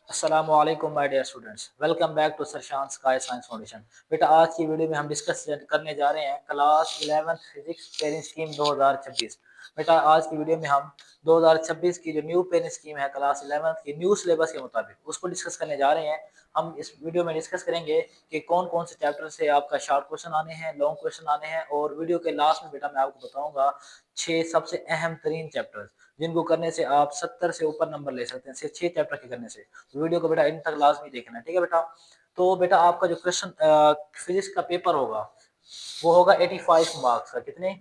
अस्सलामुअलैकुम my dear students, welcome back to सरशान Sky Science Foundation. बेटा आज की वीडियो में हम डिस्कस करने जा रहे हैं class 11th physics parent scheme 2026। बेटा आज की वीडियो में हम 2026 की जो न्यू पेरेंट स्कीम है क्लास 11th की न्यू सिलेबस के मुताबिक उसको डिस्कस करने जा रहे हैं। हम इस वीडियो में डिस्कस करेंगे कि कौन कौन से चैप्टर से आपका शॉर्ट क्वेश्चन आने हैं, लॉन्ग क्वेश्चन आने हैं, और वीडियो के लास्ट में बेटा मैं आपको बताऊंगा 6 सबसे अहम तरीन चैप्टर्स जिनको करने से आप 70 से ऊपर नंबर ले सकते हैं, सिर्फ 6 चैप्टर के करने से। तो वीडियो को बेटा इन तक लाजमी देखना है, ठीक है बेटा। तो बेटा आपका जो क्वेश्चन फिजिक्स का पेपर होगा वो होगा 85 मार्क्स का। कितने?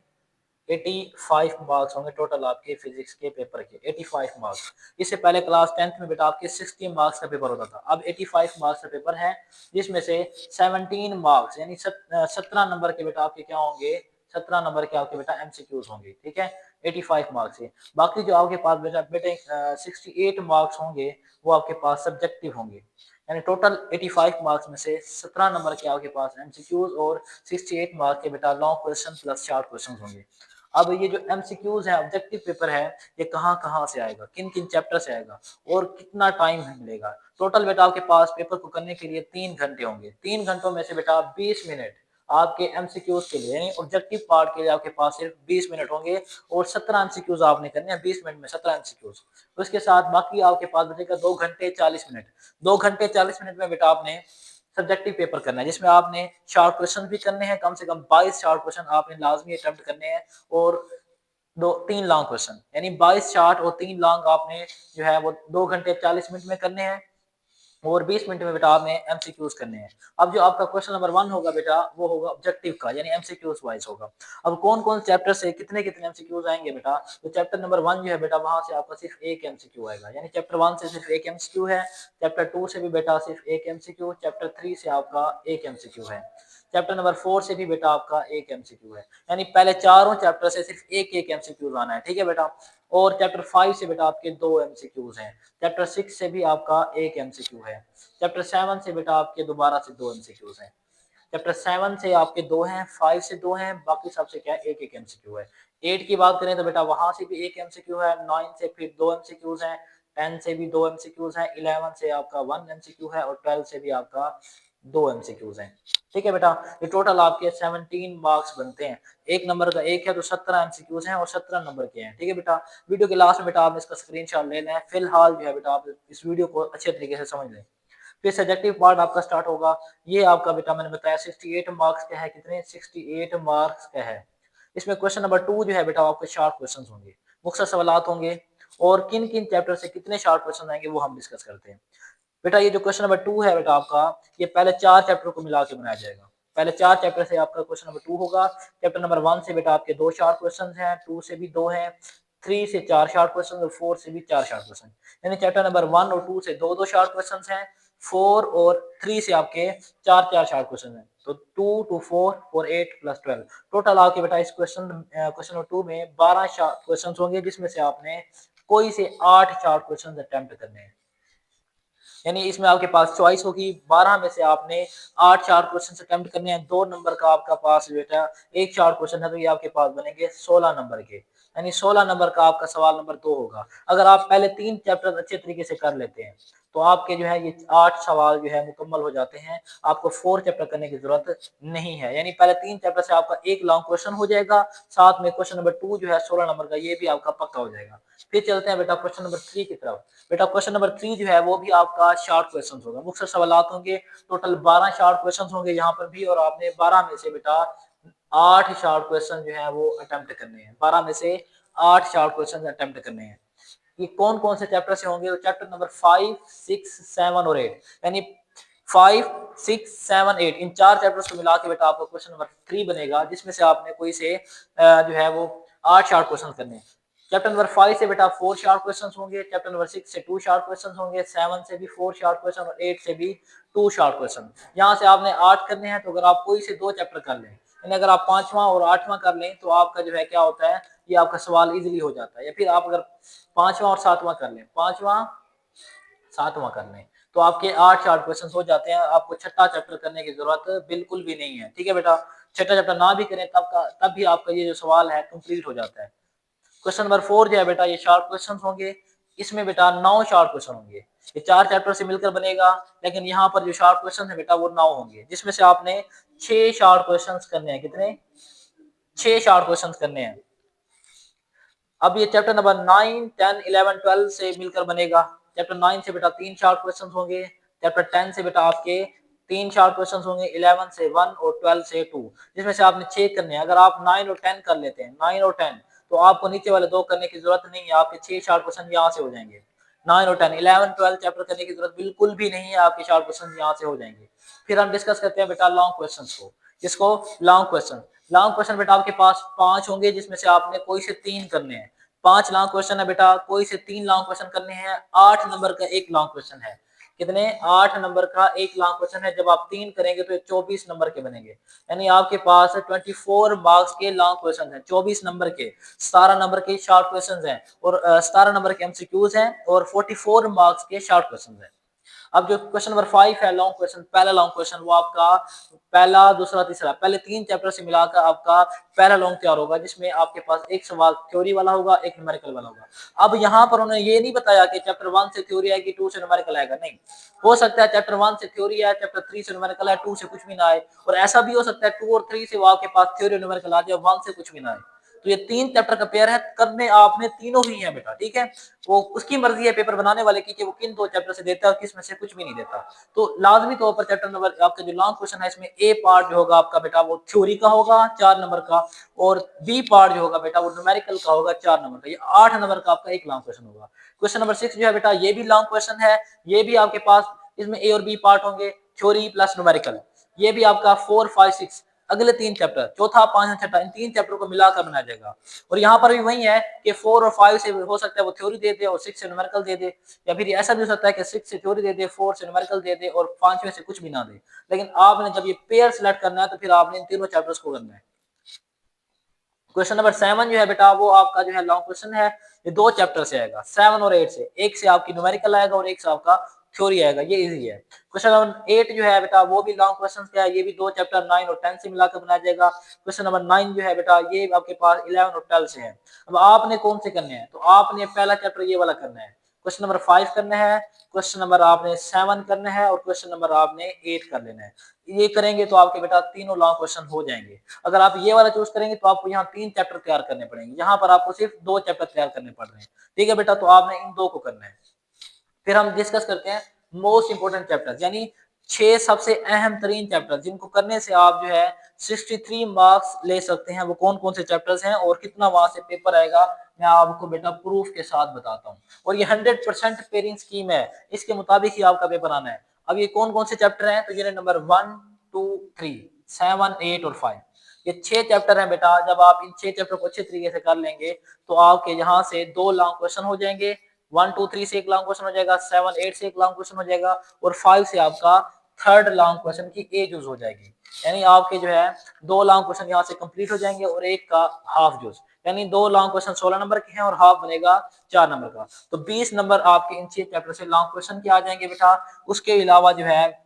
85 मार्क्स होंगे टोटल आपके फिजिक्स के पेपर के, 85 मार्क्स। इससे पहले क्लास 10th में बेटा आपके 60 मार्क्स का पेपर होता था, अब 85 मार्क्स का पेपर है, जिसमें से 17 मार्क्स यानी 17 नंबर के बेटा आपके क्या होंगे, 17 नंबर के आपके बेटा एमसीक्यूज होंगे, ठीक है, 85 मार्क्स से। बाकी जो आपके पास बेटा बेटे 68 मार्क्स होंगे वो आपके पास सब्जेक्टिव होंगे। यानी टोटल 85 मार्क्स में से 17 नंबर के आपके पास एमसीक्यूज और 68 मार्क्स के बेटा long question plus short question होंगे। अब ये जो एमसीक्यूज है, ऑब्जेक्टिव पेपर है, ये कहाँ कहाँ से आएगा, किन किन चैप्टर से आएगा और कितना टाइम मिलेगा। टोटल बेटा आपके पास पेपर को करने के लिए 3 घंटे होंगे। 3 घंटों में से बेटा 20 मिनट आपके एमसीक्यूज के लिए यानी ऑब्जेक्टिव पार्ट के लिए आपके पास सिर्फ 20 मिनट होंगे, और 17 एमसीक्यूज आपने करने हैं 20 मिनट में, 17 एमसीक्यूज। उसके साथ बाकी आपके पास बचेगा 2 घंटे 40 मिनट। 2 घंटे 40 मिनट में बेटा आपने सब्जेक्टिव पेपर करना है, जिसमें आपने शॉर्ट क्वेश्चन भी करने हैं, कम से कम 22 शॉर्ट क्वेश्चन आपने लाजमी अटेम्प्ट करने हैं, और दो तीन लॉन्ग क्वेश्चन यानी 22 शॉर्ट और 3 लॉन्ग आपने जो है वो 2 घंटे 40 मिनट में करने हैं, और 20 मिनट में बेटा आपने एमसीक्यूज करने हैं। अब जो आपका क्वेश्चन नंबर 1 होगा बेटा वो होगा ऑब्जेक्टिव का, यानी एमसीक्यूज वाइज होगा। अब कौन कौन चैप्टर से कितने कितने एमसीक्यूज आएंगे बेटा, तो चैप्टर नंबर 1 जो है बेटा वहां से आपका सिर्फ एक एमसीक्यू आएगा, यानी चैप्टर 1 से सिर्फ एक एमसीक्यू है। चैप्टर 2 से भी बेटा सिर्फ एक एमसीक्यू, चैप्टर 3 से आपका एक एमसीक्यू है, चैप्टर नंबर 4 से भी बेटा आपका एक एमसीक्यू है। यानी पहले चारों चैप्टर से सिर्फ एक एक एमसीक्यू आना है, ठीक है बेटा। और चैप्टर 5 से बेटा आपके 2 एमसीक्यूज हैं, चैप्टर 6 से भी आपका एक एमसीक्यू है, चैप्टर 7 से बेटा आपके दोबारा से 2 एमसीक्यूज हैं। चैप्टर 7 से आपके 2 हैं, 5 से 2 हैं, बाकी सबसे क्या है एक एक एमसीक्यू है। 8 की बात करें तो बेटा वहां से भी एक एमसीक्यू है, 9 से फिर 2 एमसीक्यूज हैं, 10 से भी 2 एमसीक्यूज हैं, 11 से आपका 1 एमसीक्यू है, और 12 से भी आपका 2 एमसीक्यूज हैं, ठीक है बेटा। ये टोटल आपके 17 मार्क्स बनते हैं। एक नंबर का एक है तो 17 एमसीक्यूज हैं और 17 नंबर के हैं, ठीक है बेटा। वीडियो के लास्ट में बेटा आपने इसका स्क्रीनशॉट लेना है, फिलहाल जो है बेटा आप इस वीडियो को अच्छे तरीके से समझ लें। फिर सब्जेक्टिव पार्ट आपका स्टार्ट होगा। ये आपका बेटा मैंने बताया 68 मार्क्स का है, कितने 68 मार्क्स का है। इसमें क्वेश्चन नंबर 2 जो है बेटा आपके शॉर्ट क्वेश्चन होंगे, मुख्तसर सवालात होंगे, और किन किन चैप्टर से कितने शॉर्ट क्वेश्चन आएंगे वो हम डिस्कस करते हैं। बेटा ये जो क्वेश्चन नंबर 2 है बेटा आपका, ये पहले 4 चैप्टर को मिला के बनाया जाएगा। पहले 4 चैप्टर से आपका क्वेश्चन नंबर 2 होगा। चैप्टर नंबर 1 से बेटा आपके 2 शॉर्ट क्वेश्चन हैं, 2 से भी 2 हैं, 3 से 4 शॉर्ट क्वेश्चन और 4 से भी 4 शॉर्ट क्वेश्चन। यानी चैप्टर नंबर 1 और 2 से 2 2 शॉर्ट क्वेश्चन हैं, 4 और 3 से आपके 4 4 शॉर्ट क्वेश्चन हैं। तो 2 टू 4 और 8 प्लस 12 टोटल आपके बेटा इस क्वेश्चन नंबर 2 में 12 शॉर्ट क्वेश्चन होंगे, जिसमें से आपने कोई से 8 शॉर्ट क्वेश्चन अटेम्प्ट करने हैं। यानी इसमें आपके पास चॉइस होगी, 12 में से आपने 8 शॉर्ट क्वेश्चन अटेम्प्ट करने हैं। 2 नंबर का आपका पास बेटा एक शॉर्ट क्वेश्चन है, तो ये आपके पास बनेंगे 16 नंबर के, यानी 16 नंबर का आपका सवाल नंबर 2 होगा। अगर आप पहले 3 चैप्टर अच्छे तरीके से कर लेते हैं तो आपके जो है ये 8 सवाल जो है मुकम्मल हो जाते हैं, आपको 4 चैप्टर करने की जरूरत नहीं है। यानी पहले 3 चैप्टर से आपका एक लॉन्ग क्वेश्चन हो जाएगा, साथ में क्वेश्चन नंबर 2 जो है 16 नंबर का, ये भी आपका पक्का हो जाएगा। फिर चलते हैं बेटा क्वेश्चन नंबर 3 की तरफ। बेटा क्वेश्चन नंबर 3 जो है वो भी आपका शॉर्ट क्वेश्चन होगा, मुख्तसर सवालात होंगे। टोटल 12 शॉर्ट क्वेश्चन होंगे यहाँ पर भी, और आपने 12 में से बेटा 8 शॉर्ट क्वेश्चन जो है वो अटेम्प्ट करने हैं। 12 में से 8 शॉर्ट क्वेश्चन अटेम्प्ट करने हैं। ये कौन कौन से चैप्टर से होंगे, तो चैप्टर नंबर 5 6 7 और 8, यानी 5 6 7 8 इन 4 चैप्टर्स को मिला के बेटा आपका क्वेश्चन नंबर 3 बनेगा, जिसमें से आपने कोई से जो है वो 8 शॉर्ट क्वेश्चन करने हैं। चैप्टर नंबर 5 से बेटा 4 शार्ट क्वेश्चन होंगे, चैप्टर नंबर 6 से 2 शार्ट क्वेश्चन होंगे, 7 से भी 4 शार्ट क्वेश्चन और 8 से भी 2 शार्ट क्वेश्चन। यहाँ से आपने 8 करने हैं, तो अगर आप कोई से 2 चैप्टर कर लें, यानी अगर आप 5वां और 8वां कर लें तो आपका जो है क्या होता है, ये आपका सवाल इजीली हो जाता है। या फिर आप अगर 5वां और 7वां कर लें, 5वां 7वां कर लें, तो आपके 8 शार्ट क्वेश्चन हो जाते हैं। आपको छठा चैप्टर करने की जरूरत बिल्कुल भी नहीं है, ठीक है बेटा। छठा चैप्टर ना भी करें तब भी आपका ये जो सवाल है कंप्लीट हो जाता है। क्वेश्चन नंबर 4 जो है बेटा ये शॉर्ट क्वेश्चन होंगे। इसमें बेटा 9 शॉर्ट क्वेश्चन होंगे। ये 4 चैप्टर से मिलकर बनेगा, लेकिन यहाँ पर जो शॉर्ट क्वेश्चन है बेटा वो 9 होंगे, जिसमें से आपने 6 शॉर्ट क्वेश्चन करने हैं। कितने? 6 शॉर्ट क्वेश्चन करने हैं। अब ये चैप्टर नंबर 9, 10, 11, 12 से मिलकर बनेगा। चैप्टर 9 से बेटा 3 शॉर्ट क्वेश्चन होंगे, चैप्टर 10 से बेटा आपके 3 शॉर्ट क्वेश्चन होंगे, 11 से 1 और 12 से 2, जिसमें से आपने 6 करने हैं। अगर आप 9 और 10 कर लेते हैं, 9 और 10, तो आपको नीचे वाले 2 करने की जरूरत नहीं है, आपके 6 शॉर्ट क्वेश्चन यहाँ से हो जाएंगे। 9 और 10, 11, 12 चैप्टर करने की जरूरत बिल्कुल भी नहीं है, आपके शॉर्ट क्वेश्चन यहाँ से हो जाएंगे। फिर हम डिस्कस करते हैं बेटा लॉन्ग क्वेश्चन को। किसको? Long question. लॉन्ग क्वेश्चन बेटा आपके पास 5 होंगे, जिसमें से आपने कोई से 3 करने हैं। 5 लॉन्ग क्वेश्चन है बेटा, कोई से 3 लॉन्ग क्वेश्चन करने हैं। 8 नंबर का एक लॉन्ग क्वेश्चन है। कितने? 8 नंबर का एक लॉन्ग क्वेश्चन है। जब आप 3 करेंगे तो 24 नंबर के बनेंगे, यानी आपके पास 24 मार्क्स के लॉन्ग क्वेश्चन है, 24 नंबर के। 17 नंबर के शॉर्ट क्वेश्चन हैं और 17 नंबर के एमसीक्यूज हैं और 44 मार्क्स के शॉर्ट क्वेश्चन हैं। अब जो क्वेश्चन नंबर 5 है लॉन्ग क्वेश्चन, पहला लॉन्ग क्वेश्चन, वो आपका पहला, दूसरा, तीसरा, पहले 3 चैप्टर से मिलाकर आपका पहला लॉन्ग तैयार होगा, जिसमें आपके पास एक सवाल थ्योरी वाला होगा, एक न्यूमेरिकल वाला होगा। अब यहाँ पर उन्होंने ये नहीं बताया कि चैप्टर 1 से थ्योरी आएगी, 2 से न्यूमेरिकल आएगा, नहीं। हो सकता है चैप्टर 1 से थ्योरी आए, चैप्टर 3 से न्यूमेरिकल आए, 2 से कुछ भी ना आए, और ऐसा भी हो सकता है 2 और 3 से वो आपके पास थ्योरी न्यूमेरिकल आ जाए, 1 से कुछ भी ना आए। तो ये 3 चैप्टर का पेयर है, करने आपने तीनों ही है बेटा, ठीक है। वो उसकी मर्जी है पेपर बनाने वाले की कि वो किन 2 चैप्टर से देता है और किस में से कुछ भी नहीं देता। तो लाजमी तौर पर चैप्टर नंबर आपका जो लॉन्ग क्वेश्चन है, इसमें ए पार्ट जो होगा आपका बेटा वो थ्योरी का होगा 4 नंबर का, और बी पार्ट जो होगा बेटा वो न्यूमेरिकल का होगा 4 नंबर का। ये 8 नंबर का आपका एक लॉन्ग क्वेश्चन होगा। क्वेश्चन नंबर 6 जो है बेटा, ये भी लॉन्ग क्वेश्चन है। ये भी आपके पास, इसमें ए और बी पार्ट होंगे, थ्योरी प्लस न्यूमेरिकल। ये भी आपका 4, 5, 6 अगले 3 चैप्टर, चौथा, 5, छठा, इन 3 चैप्टर को मिलाकर बनाया जाएगा। और यहाँ पर भी वही है कि 4 और 5 से हो सकता है वो थ्योरी दे दे और 6 से न्यूमेरिकल दे दे, या फिर ऐसा भी हो सकता है कि 6 से थ्योरी दे दे, 4 से न्यूमेरिकल दे दे और 5वें से कुछ भी ना दे। लेकिन आपने जब ये पेयर सिलेक्ट करना है तो फिर आपने इन तीनों चैप्टर्स को करना है। क्वेश्चन नंबर 7 जो है बेटा वो आपका जो है लॉन्ग क्वेश्चन है, ये 2 चैप्टर से आएगा, 7 और 8 से। एक से आपकी न्यूमेरिकल आएगा और एक से आपका थ्योरी आएगा, ये इजी है। क्वेश्चन नंबर 8 जो है बेटा वो भी लॉन्ग क्वेश्चन क्या है, ये भी 2 चैप्टर 9 और 10 से मिलाकर बनाया जाएगा। क्वेश्चन नंबर 9 जो है बेटा ये आपके पास 11 और 12 से है। अब आपने कौन से करने हैं, तो आपने पहला चैप्टर ये वाला करना है, क्वेश्चन नंबर 5 करना है, क्वेश्चन नंबर आपने 7 करना है और क्वेश्चन नंबर आपने 8 कर लेना है। ये करेंगे तो आपके बेटा तीनों लॉन्ग क्वेश्चन हो जाएंगे। अगर आप ये वाला चूज करेंगे तो आपको यहाँ 3 चैप्टर तैयार करने पड़ेंगे, यहाँ पर आपको सिर्फ 2 चैप्टर तैयार करने पड़ रहे हैं, ठीक है बेटा। तो आपने इन 2 को करना है। फिर हम डिस्कस करते हैं मोस्ट इंपोर्टेंट चैप्टर्स, यानी 6 सबसे अहम तरीन चैप्टर जिनको करने से आप जो है 63 मार्क्स ले सकते हैं। वो कौन कौन से चैप्टर्स हैं और कितना वहां से पेपर आएगा, मैं आपको बेटा प्रूफ के साथ बताता हूँ। और ये 100% पेयरिंग स्कीम है, इसके मुताबिक ही आपका पेपर आना है। अब ये कौन कौन से चैप्टर हैं, तो यूनिट नंबर 1, 2, 3, 7, 8 और 5, ये 6 चैप्टर हैं बेटा। जब आप इन 6 चैप्टर को अच्छे तरीके से कर लेंगे तो आपके यहाँ से 2 लॉन्ग क्वेश्चन हो जाएंगे। 1, 2, 3 से एक लॉन्ग क्वेश्चन हो जाएगा, 7, 8 से एक लॉन्ग क्वेश्चन हो जाएगा, और 5 से आपका थर्ड लॉन्ग क्वेश्चन की ए यूज हो जाएगी। यानी आपके जो है 2 लॉन्ग क्वेश्चन यहाँ से कंप्लीट हो जाएंगे और एक का हाफ यूज, यानी 2 लॉन्ग क्वेश्चन 16 नंबर के हैं और हाफ बनेगा 4 नंबर का। तो 20 नंबर आपके इन 6 चैप्टर से लॉन्ग क्वेश्चन के आ जाएंगे बेटा। उसके अलावा जो है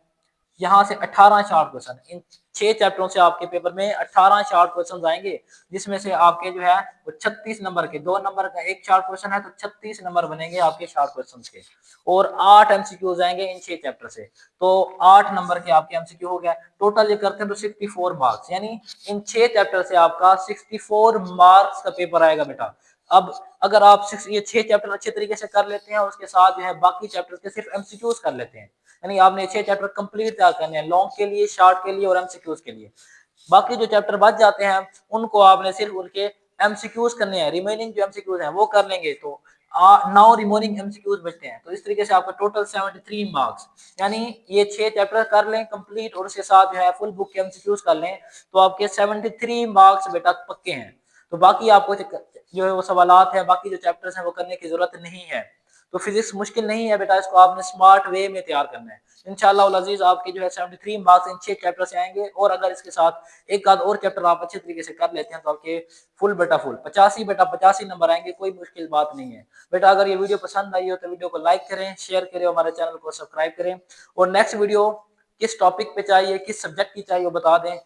यहाँ से 18 शॉर्ट क्वेश्चन, इन 6 चैप्टरों से आपके पेपर में 18 शॉर्ट क्वेश्चन आएंगे, जिसमें से आपके जो है वो 36 नंबर के, 2 नंबर का एक शॉर्ट क्वेश्चन है तो 36 नंबर बनेंगे आपके शॉर्ट क्वेश्चन के, और 8 एमसीक्यूज आएंगे इन 6 चैप्टर से, तो 8 नंबर के आपके एमसीक्यू हो गया। टोटल ये करते हैं तो 64 मार्क्स, यानी इन 6 चैप्टर से आपका 64 मार्क्स का पेपर आएगा बेटा। अब अगर आप ये 6 चैप्टर अच्छे तरीके से कर लेते हैं और उसके साथ जो है बाकी चैप्टर के सिर्फ एमसीक्यूज कर लेते हैं, यानी आपने 6 चैप्टर कंप्लीट तैयार करने हैं, लॉन्ग के लिए, शॉर्ट के लिए और एमसीक्यूज के लिए। बाकी जो चैप्टर बच जाते हैं उनको आपने सिर्फ उनके एमसीक्यूज करने हैं, रिमेनिंग जो एमसीक्यूज हैं वो कर लेंगे तो 9 रिमेनिंग एमसीक्यूज बचते हैं। तो इस तरीके से आपका टोटल 73 मार्क्स, यानी ये 6 चैप्टर कर लें कंप्लीट और उसके साथ जो है फुल बुक के एमसीक्यूज कर लें तो आपके 73 मार्क्स बेटा पक्के हैं। तो बाकी आपको जो है वो सवालात है, बाकी जो चैप्टर्स हैं वो करने की जरूरत नहीं है। तो फिजिक्स मुश्किल नहीं है बेटा, इसको आपने स्मार्ट वे में तैयार करना है। इंशाल्लाह अजीज आपके जो है 73 मार्क्स इन 6 चैप्टर से आएंगे, और अगर इसके साथ एक आध और चैप्टर आप अच्छे तरीके से कर लेते हैं तो आपके फुल बेटा फुल 85 बेटा 85 नंबर आएंगे, कोई मुश्किल बात नहीं है बेटा। अगर ये वीडियो पसंद आई हो तो वीडियो को लाइक करें, शेयर करें, हमारे चैनल को सब्सक्राइब करें, और नेक्स्ट वीडियो किस टॉपिक पे चाहिए, किस सब्जेक्ट की चाहिए वो बता दें।